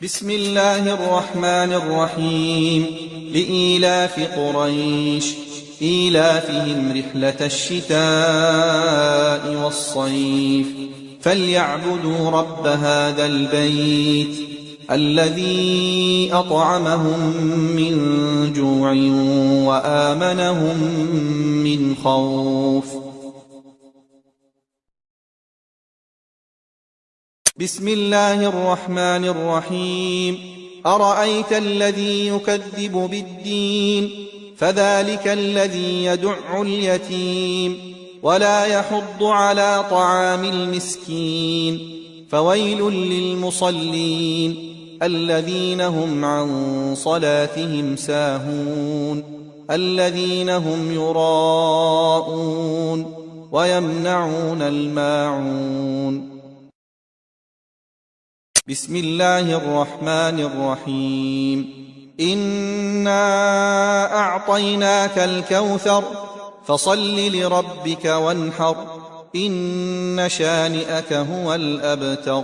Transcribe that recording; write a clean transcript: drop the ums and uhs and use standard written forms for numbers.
بسم الله الرحمن الرحيم. لإيلاف قريش إيلافهم رحلة الشتاء والصيف فليعبدوا رب هذا البيت الذي أطعمهم من جوع وآمنهم من خوف. بسم الله الرحمن الرحيم. أرأيت الذي يكذب بالدين فذلك الذي يدع اليتيم ولا يحض على طعام المسكين فويل للمصلين الذين هم عن صلاتهم ساهون الذين هم يراءون ويمنعون الماعون. بسم الله الرحمن الرحيم. إنا أعطيناك الكوثر فصل لربك وانحر إن شانئك هو الأبتر.